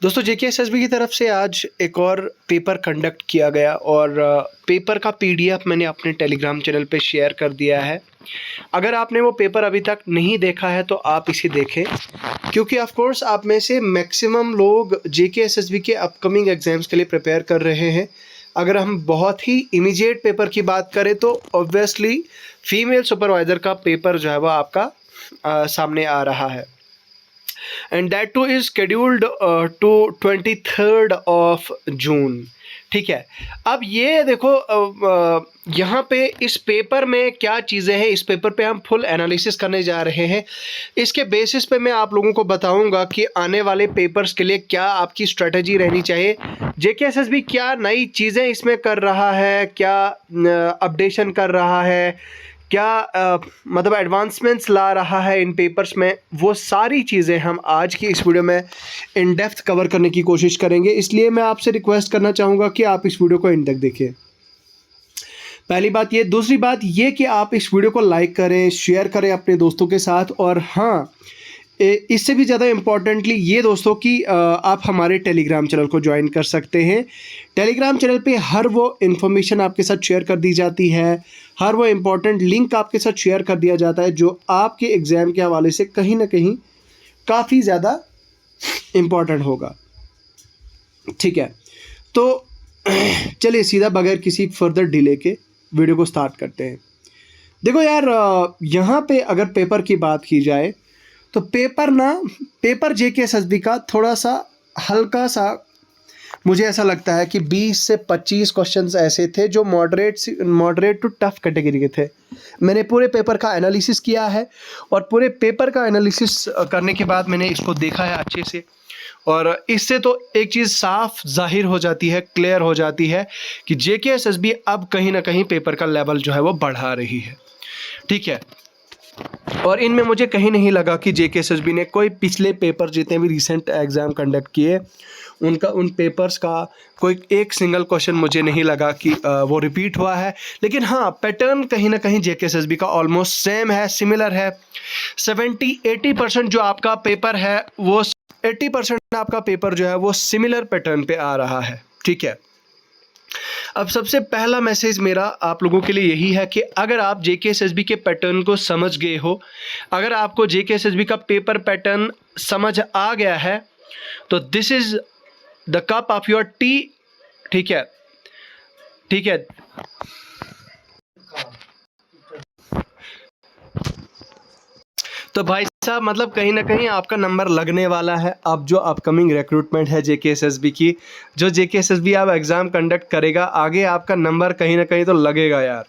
दोस्तों जेकेएसएसबी की तरफ से आज एक और पेपर कंडक्ट किया गया और पेपर का पीडीएफ मैंने अपने टेलीग्राम चैनल पे शेयर कर दिया है। अगर आपने वो पेपर अभी तक नहीं देखा है तो आप इसे देखें, क्योंकि ऑफ कोर्स आप में से मैक्सिमम लोग जेकेएसएसबी के अपकमिंग एग्ज़ाम्स के लिए प्रिपेयर कर रहे हैं। अगर हम बहुत ही इमीडिएट पेपर की बात करें तो ऑब्वियसली फीमेल सुपरवाइज़र का पेपर जो है वो आपका सामने आ रहा है, and that too is scheduled to 23rd of June। ठीक है, अब ये देखो यहाँ पे इस पेपर में क्या चीज़ें हैं, इस पेपर पे हम फुल एनालिसिस करने जा रहे हैं। इसके बेसिस पे मैं आप लोगों को बताऊंगा कि आने वाले पेपर्स के लिए क्या आपकी स्ट्रेटजी रहनी चाहिए, जेकेएसएसबी क्या नई चीज़ें इसमें कर रहा है, क्या अपडेशन कर रहा है, क्या मतलब एडवांसमेंट्स ला रहा है इन पेपर्स में। वो सारी चीज़ें हम आज की इस वीडियो में इन डेप्थ कवर करने की कोशिश करेंगे, इसलिए मैं आपसे रिक्वेस्ट करना चाहूँगा कि आप इस वीडियो को इन तक देखें। पहली बात ये, दूसरी बात ये कि आप इस वीडियो को लाइक करें, शेयर करें अपने दोस्तों के साथ, और हाँ इससे भी ज़्यादा इम्पॉर्टेंटली ये दोस्तों कि आप हमारे टेलीग्राम चैनल को ज्वाइन कर सकते हैं। टेलीग्राम चैनल पे हर वो इन्फॉर्मेशन आपके साथ शेयर कर दी जाती है, हर वो इम्पॉर्टेंट लिंक आपके साथ शेयर कर दिया जाता है जो आपके एग्ज़ाम के हवाले से कहीं ना कहीं काफ़ी ज़्यादा इम्पॉर्टेंट होगा। ठीक है, तो चलिए सीधा बगैर किसी फर्दर डिले के वीडियो को स्टार्ट करते हैं। देखो यार, यहाँ पे अगर पेपर की बात की जाए तो पेपर जेकेएसएसबी का थोड़ा सा हल्का सा मुझे ऐसा लगता है कि 20 से 25 क्वेश्चंस ऐसे थे जो मॉडरेट टू टफ कैटेगरी के थे। मैंने पूरे पेपर का एनालिसिस किया है और पूरे पेपर का एनालिसिस करने के बाद मैंने इसको देखा है अच्छे से, और इससे तो एक चीज़ साफ जाहिर हो जाती है, क्लियर हो जाती है कि जेकेएसएसबी अब कहीं ना कहीं पेपर का लेवल जो है वो बढ़ा रही है। ठीक है, और इनमें मुझे कहीं नहीं लगा कि जेकेएसएसबी ने कोई पिछले पेपर जितने भी रिसेंट एग्ज़ाम कंडक्ट किए उन पेपर्स का कोई एक सिंगल क्वेश्चन मुझे नहीं लगा कि वो रिपीट हुआ है। लेकिन हाँ, पैटर्न कहीं ना कहीं जेकेएसएसबी का ऑलमोस्ट सेम है, सिमिलर है। 70-80% जो आपका पेपर है वो 80% आपका पेपर जो है वो सिमिलर पैटर्न पे आ रहा है। ठीक है, अब सबसे पहला मैसेज मेरा आप लोगों के लिए यही है कि अगर आप जेकेएसएसबी के पैटर्न को समझ गए हो, अगर आपको जेकेएसएसबी का पेपर पैटर्न समझ आ गया है, तो this is the cup of your T. ठीक है, ठीक है, तो भाई साहब मतलब कहीं ना कहीं आपका नंबर लगने वाला है। अब जो अपकमिंग रिक्रूटमेंट है जेकेएसएसबी की, जो जेकेएसएसबी आप एग्ज़ाम कंडक्ट करेगा, आगे आपका नंबर कहीं ना कहीं तो लगेगा यार।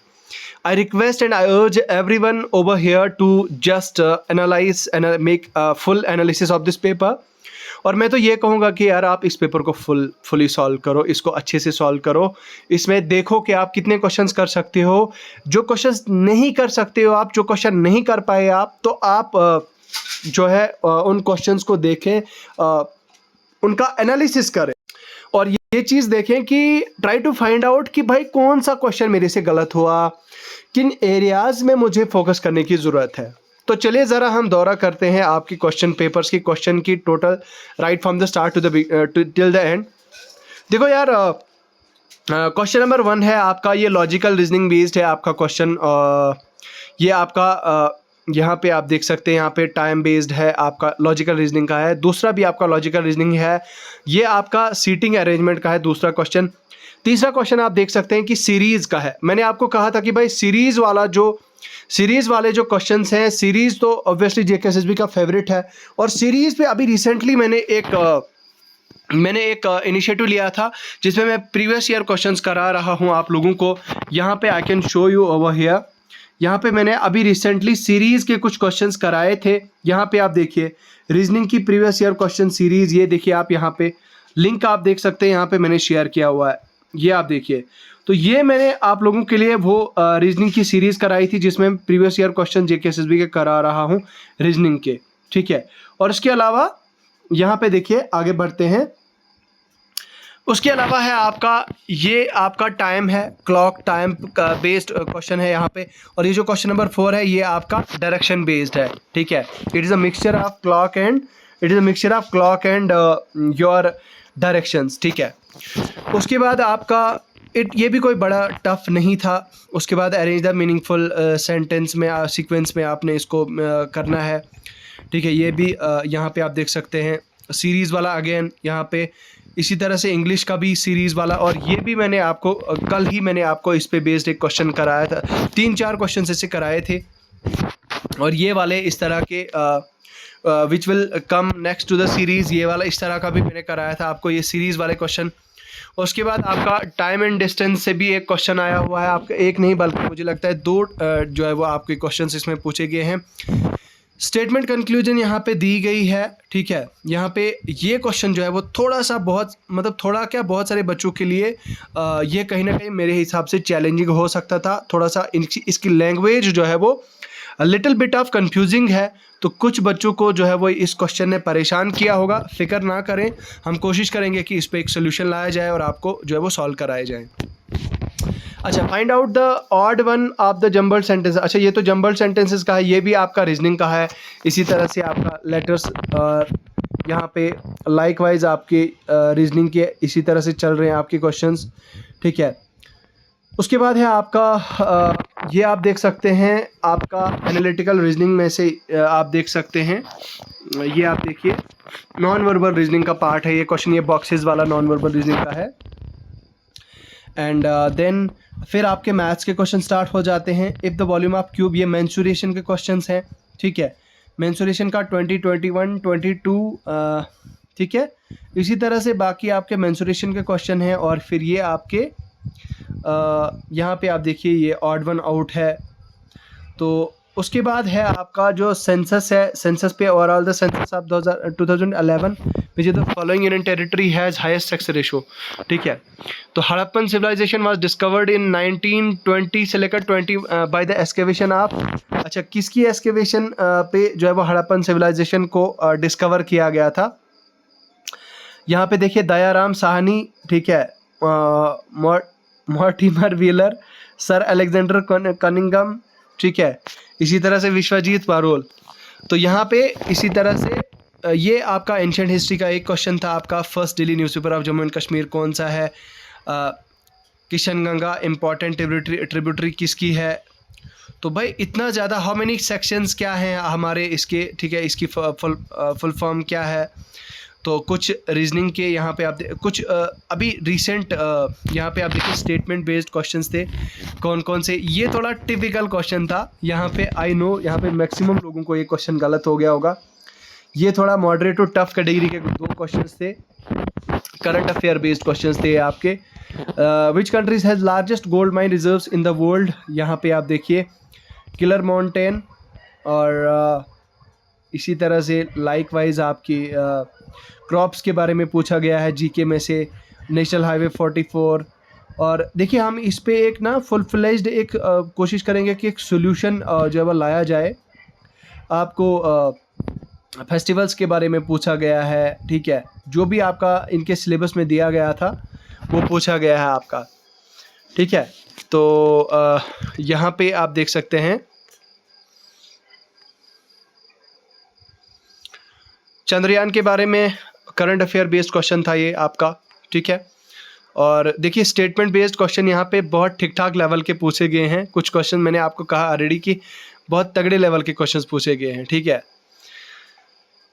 I request and I urge everyone over here to just analyze and make a full analysis of this paper। और मैं तो ये कहूँगा कि यार आप इस पेपर को फुली सॉल्व करो, इसको अच्छे से सॉल्व करो। इसमें देखो कि आप कितने क्वेश्चंस कर सकते हो, जो क्वेश्चंस नहीं कर सकते हो आप, जो क्वेश्चन नहीं कर पाए आप, तो आप जो है उन क्वेश्चंस को देखें, उनका एनालिसिस करें और ये चीज़ देखें कि ट्राई टू फाइंड आउट कि भाई कौन सा क्वेश्चन मेरे से गलत हुआ, किन एरियाज़ में मुझे फोकस करने की ज़रूरत है। तो चलिए ज़रा हम दौरा करते हैं आपकी क्वेश्चन पेपर्स की, क्वेश्चन की total right from the start to till the end. देखो यार, क्वेश्चन नंबर 1 है आपका, ये लॉजिकल रीजनिंग बेस्ड है आपका क्वेश्चन। ये आपका यहाँ पे आप देख सकते हैं, यहाँ पे टाइम बेस्ड है आपका, लॉजिकल रीजनिंग का है। दूसरा भी आपका लॉजिकल रीजनिंग है, ये आपका सीटिंग अरेंजमेंट का है दूसरा क्वेश्चन। तीसरा क्वेश्चन आप देख सकते हैं कि सीरीज़ का है। मैंने आपको कहा था कि भाई सीरीज़ वाले जो क्वेश्चंस हैं, सीरीज़ तो ऑब्वियसली जेकेएसएसबी का फेवरेट है, और सीरीज़ पे अभी रिसेंटली मैंने एक इनिशिएटिव लिया था जिसमें मैं प्रीवियस ईयर क्वेश्चंस करा रहा हूं आप लोगों को। यहाँ पे I can show you over here, यहाँ पे मैंने अभी रिसेंटली सीरीज़ के कुछ क्वेश्चंस कराए थे। यहाँ पे आप देखिए रीजनिंग की प्रीवियस ईयर क्वेश्चन सीरीज़, ये देखिए आप यहाँ पे लिंक आप देख सकते हैं, यहाँ पे मैंने शेयर किया हुआ है, ये आप देखिए। तो ये मैंने आप लोगों के लिए वो रीजनिंग की सीरीज़ कराई थी जिसमें प्रीवियस ईयर क्वेश्चन जेकेएसएसबी के करा रहा हूँ रीजनिंग के। ठीक है, और इसके अलावा यहाँ पे देखिए आगे बढ़ते हैं। उसके अलावा है आपका, ये आपका टाइम है, क्लॉक टाइम का बेस्ड क्वेश्चन है यहाँ पे, और ये जो क्वेश्चन नंबर 4 है ये आपका डायरेक्शन बेस्ड है। ठीक है, it is a mixture of clock and it is a mixture of clock and your directions, ठीक है। उसके बाद आपका ये भी कोई बड़ा टफ नहीं था। उसके बाद अरेंज द मीनिंगफुल सेंटेंस में सीक्वेंस में आपने इसको करना है, ठीक है। ये भी यहाँ पे आप देख सकते हैं सीरीज़ वाला अगेन यहाँ पे। इसी तरह से इंग्लिश का भी सीरीज़ वाला, और ये भी मैंने आपको कल ही मैंने आपको इस पे बेस्ड एक क्वेश्चन कराया था, 3-4 क्वेश्चन ऐसे कराए थे। और ये वाले इस तरह के which will come next to the series, ये वाला इस तरह का भी मैंने कराया था आपको, ये सीरीज़ वाले क्वेश्चन। उसके बाद आपका टाइम एंड डिस्टेंस से भी एक क्वेश्चन आया हुआ है आपका, एक नहीं बल्कि मुझे लगता है 2 जो है वो आपके क्वेश्चंस इसमें पूछे गए हैं। स्टेटमेंट कंक्लूजन यहाँ पे दी गई है, ठीक है। यहाँ पे ये क्वेश्चन जो है वो थोड़ा सा बहुत मतलब थोड़ा क्या बहुत सारे बच्चों के लिए ये कहीं ना कहीं मेरे हिसाब से चैलेंजिंग हो सकता था। थोड़ा सा इसकी लैंग्वेज जो है वो लिटिल बिट ऑफ कंफ्यूजिंग है, तो कुछ बच्चों को जो है वो इस क्वेश्चन ने परेशान किया होगा। फिक्र ना करें, हम कोशिश करेंगे कि इस पर एक सोल्यूशन लाया जाए और आपको जो है वो सॉल्व कराए जाए। अच्छा, find out the odd one of the jumbled sentence. अच्छा, ये तो जम्बल्ड सेंटेंसेस का है, ये भी आपका रीजनिंग का है। इसी तरह से आपका लेटर्स यहाँ पे लाइकवाइज आपके रीजनिंग के इसी तरह से चल रहे हैं आपके क्वेश्चंस, ठीक है। उसके बाद है आपका ये आप देख सकते हैं आपका एनालिटिकल रीजनिंग में से आप देख सकते हैं, ये आप देखिए नॉन वर्बल रीजनिंग का पार्ट है ये क्वेश्चन, ये बॉक्सेस वाला नॉन वर्बल रीजनिंग का है। एंड देन फिर आपके मैथ्स के क्वेश्चन स्टार्ट हो जाते हैं। If the volume of cube, ये मेंसुरेशन के क्वेश्चंस हैं, ठीक है। मेंसुरेशन का 20, 21, 22, ठीक है। इसी तरह से बाकी आपके मेंसुरेशन के क्वेश्चन हैं। और फिर ये आपके यहाँ पे आप देखिए ये ऑड वन आउट है। तो उसके बाद है आपका जो सेंसस है, सेंसस पे overall the census of 2011 which is the following union territory has highest sex ratio, ठीक है। तो Harappan civilisation was discovered in 1920 से लेकर 20 बाय द एक्सकेवेशन ऑफ, अच्छा किसकी एक्सकेवेशन पे जो है वो हड़प्पन सिविलाइजेशन को डिस्कवर किया गया था। यहाँ पे देखिए दयाराम साहनी, ठीक है, Mortimer wheeler, sir Alexander Cunningham, ठीक है। इसी तरह से विश्वजीत पारोल। तो यहाँ पे इसी तरह से ये आपका एंशिएंट हिस्ट्री का एक क्वेश्चन था आपका। First daily newspaper of Jammu and Kashmir कौन सा है, किशन गंगा इंपॉर्टेंट ट्रिब्यूटरी किसकी है। तो भाई इतना ज़्यादा, हाउ मेनी सेक्शंस क्या हैं हमारे इसके, ठीक है, इसकी फुल फॉर्म क्या है। तो कुछ रीजनिंग के यहाँ पे आप कुछ अभी रिसेंट यहाँ पे आप देखिए स्टेटमेंट बेस्ड क्वेश्चंस थे कौन कौन से। ये थोड़ा टिपिकल क्वेश्चन था यहाँ पे, आई नो यहाँ पे मैक्सिमम लोगों को ये क्वेश्चन गलत हो गया होगा। ये थोड़ा मॉडरेट और टफ कैटेगरी के 2 क्वेश्चंस थे, करंट अफेयर बेस्ड क्वेश्चंस थे आपके। Which countries has largest gold mine reserves in the world, यहाँ पे आप देखिए किलर माउंटेन। और इसी तरह से लाइकवाइज आपकी क्रॉप्स के बारे में पूछा गया है जीके में से, नेशनल हाईवे 44। और देखिए हम इस पे एक ना फुल फ्लेज्ड एक कोशिश करेंगे कि एक सोल्यूशन जो है वो लाया जाए। आपको फेस्टिवल्स के बारे में पूछा गया है, ठीक है, जो भी आपका इनके सिलेबस में दिया गया था वो पूछा गया है आपका, ठीक है। तो यहाँ पे आप देख सकते हैं चंद्रयान के बारे में करंट अफेयर बेस्ड क्वेश्चन था ये आपका, ठीक है। और देखिए स्टेटमेंट बेस्ड क्वेश्चन यहाँ पे बहुत ठीक ठाक लेवल के पूछे गए हैं। कुछ क्वेश्चन मैंने आपको कहा ऑलरेडी कि बहुत तगड़े लेवल के क्वेश्चंस पूछे गए हैं, ठीक है।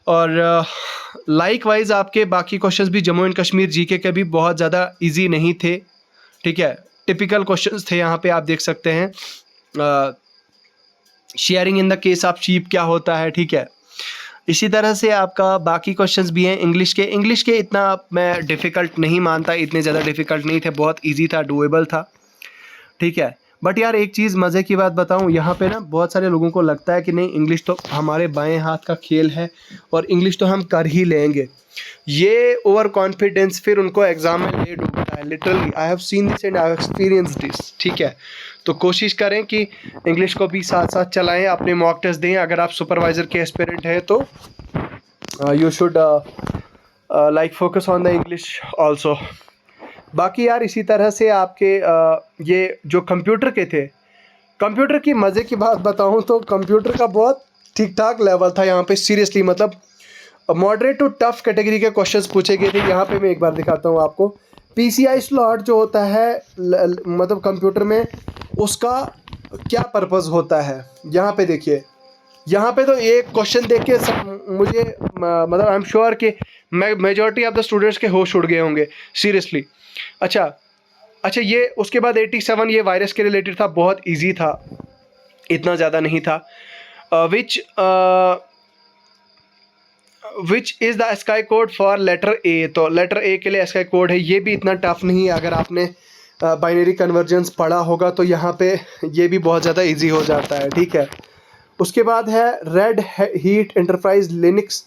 और लाइकवाइज आपके बाकी क्वेश्चंस भी जम्मू एंड कश्मीर जीके के भी बहुत ज़्यादा इजी नहीं थे, ठीक है, टिपिकल क्वेश्चंस थे। यहाँ पे आप देख सकते हैं sharing in the case of sheep क्या होता है, ठीक है। इसी तरह से आपका बाकी क्वेश्चंस भी हैं इंग्लिश के इतना मैं डिफ़िकल्ट नहीं मानता, इतने ज़्यादा डिफ़िकल्ट नहीं थे, बहुत इजी था, डूएबल था, ठीक है। बट यार एक चीज़ मज़े की बात बताऊं, यहाँ पे ना बहुत सारे लोगों को लगता है कि नहीं इंग्लिश तो हमारे बाएं हाथ का खेल है और इंग्लिश तो हम कर ही लेंगे। ये ओवर कॉन्फिडेंस फिर उनको एग्ज़ाम में ले डूबता है। Literally I have seen this and I have experienced this, ठीक है। तो कोशिश करें कि इंग्लिश को भी साथ साथ चलाएं, अपने मॉक टेस्ट दें। अगर आप सुपरवाइज़र के एस्पिरेंट हैं तो you should like focus on the English also. बाकी यार इसी तरह से आपके ये जो कंप्यूटर के थे, कंप्यूटर की मज़े की बात बताऊं तो कंप्यूटर का बहुत ठीक ठाक लेवल था यहाँ पे सीरियसली। मतलब मॉडरेट टू टफ कैटेगरी के क्वेश्चंस पूछे गए थे। यहाँ पे मैं एक बार दिखाता हूँ आपको। पीसीआई स्लॉट जो होता है मतलब कंप्यूटर में, उसका क्या पर्पस होता है, यहाँ पे देखिए। यहाँ पे तो एक क्वेश्चन देख के मुझे मतलब आई एम श्योर कि मेजॉरिटी ऑफ द स्टूडेंट्स के होश उड़ गए होंगे सीरियसली। अच्छा ये उसके बाद 87 ये वायरस के रिलेटेड था, बहुत इजी था, इतना ज़्यादा नहीं था। Which is the sky code for letter A, तो लेटर ए के लिए स्काई कोड है। ये भी इतना टफ नहीं है, अगर आपने बाइनरी कन्वर्जेंस पढ़ा होगा तो यहाँ पे ये भी बहुत ज़्यादा इजी हो जाता है, ठीक है। उसके बाद है रेड हीट एंटरप्राइज लिनक्स,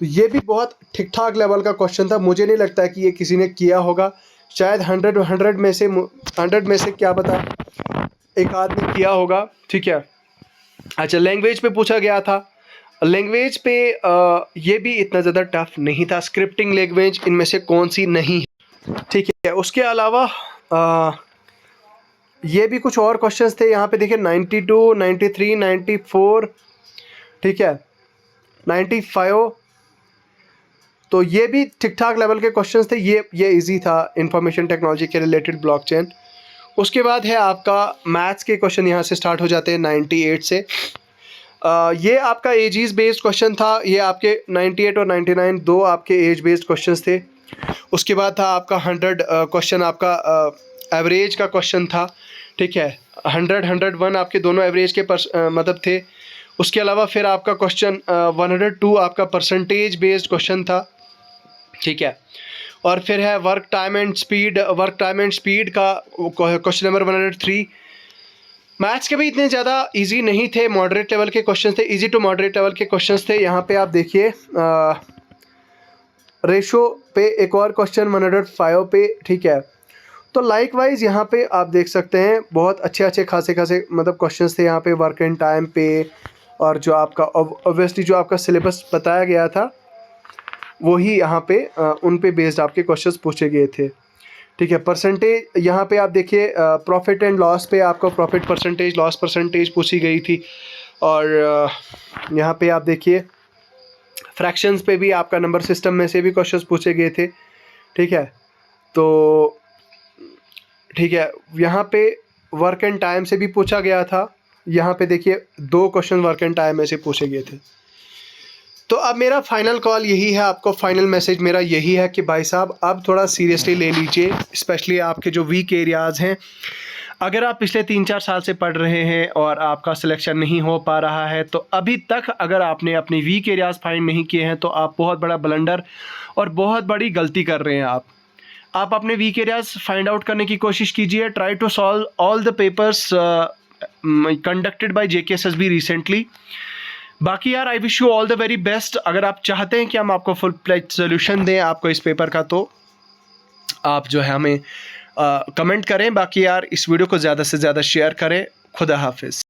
तो ये भी बहुत ठीक ठाक लेवल का क्वेश्चन था। मुझे नहीं लगता है कि ये किसी ने किया होगा, शायद 100 में से क्या पता एक आदमी किया होगा, ठीक है। अच्छा लैंग्वेज पे पूछा गया था, लैंग्वेज पे ये भी इतना ज़्यादा टफ नहीं था। स्क्रिप्टिंग लैंग्वेज इनमें से कौन सी नहीं है, ठीक है। उसके अलावा ये भी कुछ और क्वेश्चंस थे यहाँ पे देखिए, 92, 93, 94, ठीक है, 95, तो ये भी ठीक ठाक लेवल के क्वेश्चंस थे। ये इजी था, इंफॉर्मेशन टेक्नोलॉजी के रिलेटेड, ब्लॉकचेन। उसके बाद है आपका मैथ्स के क्वेश्चन, यहाँ से स्टार्ट हो जाते हैं 98 से। ये आपका एजीज बेस्ड क्वेश्चन था, ये आपके 98 और 99 दो आपके एज बेस्ड क्वेश्चंस थे। उसके बाद था आपका 100 क्वेश्चन, आपका एवरेज का क्वेश्चन था, ठीक है। 100, 101 आपके दोनों एवरेज के मतलब थे। उसके अलावा फिर आपका क्वेश्चन 102 आपका परसेंटेज बेस्ड क्वेश्चन था, ठीक है। और फिर है वर्क टाइम एंड स्पीड का क्वेश्चन नंबर 103। मैथ्स के भी इतने ज़्यादा इजी नहीं थे, मॉडरेट लेवल के क्वेश्चन थे, इजी टू मॉडरेट लेवल के क्वेश्चन थे। यहाँ पे आप देखिए रेशो पे एक और क्वेश्चन 105 पे, ठीक है। तो लाइक वाइज यहाँ पे आप देख सकते हैं बहुत अच्छे खासे मतलब क्वेश्चंस थे यहाँ पे वर्क एंड टाइम पे, और जो आपका ऑब्वियसली जो आपका सिलेबस बताया गया था वही यहाँ पे उन पे बेस्ड आपके क्वेश्चंस पूछे गए थे, ठीक है। परसेंटेज यहाँ पे आप देखिए प्रॉफिट एंड लॉस पे आपका प्रॉफिट परसेंटेज, लॉस परसेंटेज पूछी गई थी। और यहाँ पे आप देखिए फ्रैक्शंस पे भी आपका नंबर सिस्टम में से भी क्वेश्चंस पूछे गए थे, ठीक है। तो ठीक है, यहाँ पे वर्क एंड टाइम से भी पूछा गया था। यहाँ पे देखिए 2 क्वेश्चन वर्क एंड टाइम में से पूछे गए थे। तो अब मेरा फाइनल कॉल यही है, आपको फाइनल मैसेज मेरा यही है कि भाई साहब अब थोड़ा सीरियसली ले लीजिए, स्पेशली आपके जो वीक एरियाज़ हैं। अगर आप पिछले 3-4 साल से पढ़ रहे हैं और आपका सिलेक्शन नहीं हो पा रहा है, तो अभी तक अगर आपने अपनी वीक एरियाज़ फाइंड नहीं किए हैं तो आप बहुत बड़ा ब्लंडर और बहुत बड़ी गलती कर रहे हैं। आप अपने वीक एरियाज़ फाइंड आउट करने की कोशिश कीजिए। Try to solve all the papers conducted by JKSSB recently. बाकी यार I wish you all the very best. अगर आप चाहते हैं कि हम आपको फुल प्लेज सोल्यूशन दें आपको इस पेपर का, तो आप जो है हमें कमेंट करें। बाकी यार इस वीडियो को ज़्यादा से ज़्यादा शेयर करें। खुदा हाफिज़।